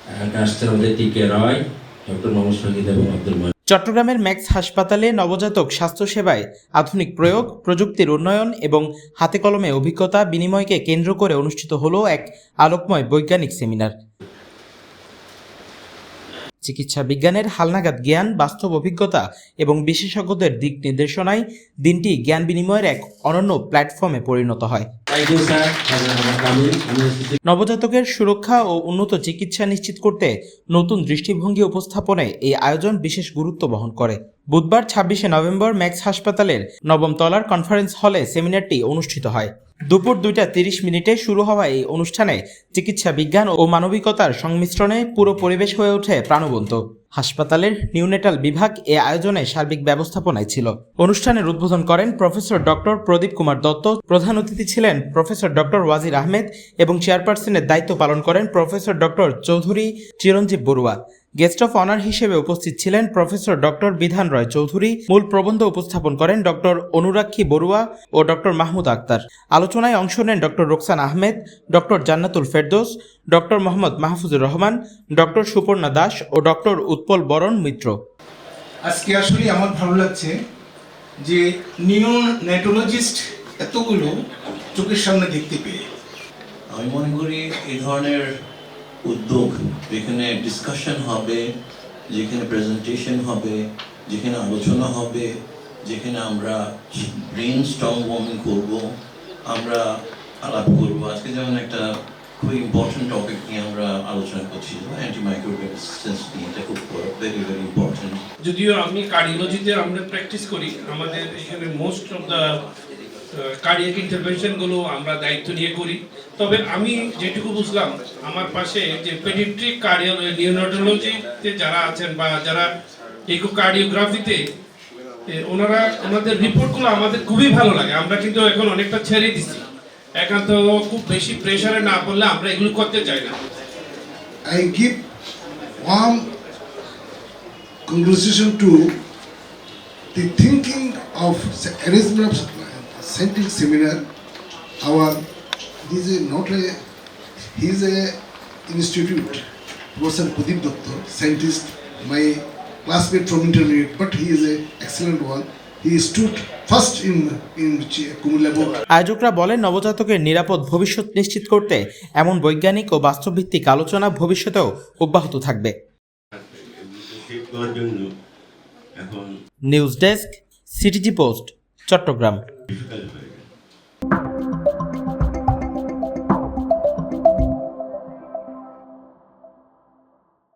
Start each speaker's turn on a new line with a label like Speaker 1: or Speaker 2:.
Speaker 1: Doctor আমাদের টিকে রয়, doctor Mohammad শহীদ এবং আব্দুল মালিক।
Speaker 2: চট্টগ্রামের ম্যাক্স হাসপাতালে নবজাতক স্বাস্থ্যসেবায় আধুনিক প্রয়োগ, প্রযুক্তির উন্নয়ন এবং হাতে কলমে অভিজ্ঞতা বিনিময়কে কেন্দ্র করে অনুষ্ঠিত হলো এক আলোকময় বৈজ্ঞানিক সেমিনার। চিকিৎসা বিজ্ঞানের হালনাগাদ জ্ঞান, বাস্তব অভিজ্ঞতা এবং বিশেষজ্ঞদের দিক নির্দেশনায় দিনটি জ্ঞান বিনিময়ের এক অনন্য প্ল্যাটফর্মে পরিণত হয়। নবজাতকের সুরক্ষা ও উন্নত চিকিৎসা নিশ্চিত করতে নতুন দৃষ্টিভঙ্গি উপস্থাপনে এই আয়োজন বিশেষ গুরুত্ব বহন করে। বুধবার ২৬শে নভেম্বর ম্যাক্স হাসপাতালের নবম তলার কনফারেন্স হলে সেমিনারটি অনুষ্ঠিত হয়। দুপুর ২টা ৩০ শুরু হওয়া এই অনুষ্ঠানে চিকিৎসা বিজ্ঞান ও মানবিকতার সংমিশ্রণে পুরো পরিবেশ হয়ে ওঠে প্রাণবন্ত। হাসপাতালের নিউনেটাল বিভাগ এ আয়োজনে সার্বিক ব্যবস্থাপনায় ছিল। অনুষ্ঠানের উদ্বোধন করেন প্রফেসর ডক্টর প্রদীপ কুমার দত্ত, প্রধান অতিথি ছিলেন প্রফেসর ডক্টর ওয়াজির আহমেদ এবং চেয়ারপারসনের দায়িত্ব পালন করেন professor doctor Chowdhury Chiranjib Barua. Guest of honour হিসেবে উপস্থিত ছিলেন প্রফেসর ডক্টর বিধান রয় চৌধুরী। মূল প্রবন্ধ উপস্থাপন করেন ডক্টর অনুরাক্ষী বড়ুয়া ও ডক্টর মাহমুদ আক্তার। আলোচনায় অংশ নেন doctor Roksan Ahmed, doctor Jannatul Ferdous, doctor Mohammad Mahfuzur Rahman, doctor Suparna Das ও ডক্টর উৎপল বরণ মিত্র।
Speaker 3: আজকে আসলে আমার ভালো লাগছে যে নিওনেটোলজিস্ট এতগুলো চোখের সামনে দেখতে পেয়ে।
Speaker 4: আমি মনে করি এই ধরনের উদ্যোগ, যেখানে ডিসকাশন হবে, যেখানে প্রেজেন্টেশন হবে, যেখানে আলোচনা হবে, যেখানে আমরা ব্রেন স্টর্মিং করব, আমরা আলাপ করব। আজকে যেমন একটা খুব ইম্পর্টেন্ট টপিক নিয়ে আমরা আলোচনা করছি, অ্যান্টিমাইক্রোবিয়াল রেজিস্ট্যান্স নিয়ে। এটা খুব ভেরি ভেরি ইম্পর্টেন্ট।
Speaker 5: যদিও আমি কার্ডিওলজিতে আমরা প্র্যাকটিস করি, আমাদের এখানে মোস্ট অফ দ্য কার্ডিয়াক ইন্টারভেনশনগুলো আমরা দায়িত্ব নিয়ে করি। তবে আমি যেটুকু বুঝলাম, আমার পাশে যে পেডিয়াট্রিক নিওনেটোলজিতে যারা আছেন বা যারা ইকোকার্ডিওগ্রাফিতে, ওনাদের রিপোর্টগুলো আমাদের খুবই ভালো লাগে। আমরা কিন্তু এখন অনেকটা ছেড়ে দিচ্ছি, একান্ত খুব বেশি প্রেশারে না পড়লে আমরা এগুলো করতে চাই না।
Speaker 3: I give warm congratulations to the thinking of the arrangement of scientific seminar. He is a institute, Professor Pradip Datta, scientist, my classmate from intermediate, but he is an excellent one. He stood first in Kumula board.
Speaker 2: আয়োজকরা বলেন, নবজাতকের নিরাপদ ভবিষ্যৎ নিশ্চিত করতে এমন বৈজ্ঞানিক ও বাস্তবভিত্তিক আলোচনা ভবিষ্যতেও অব্যাহত থাকবে। News desk, CTG post, Chittagong.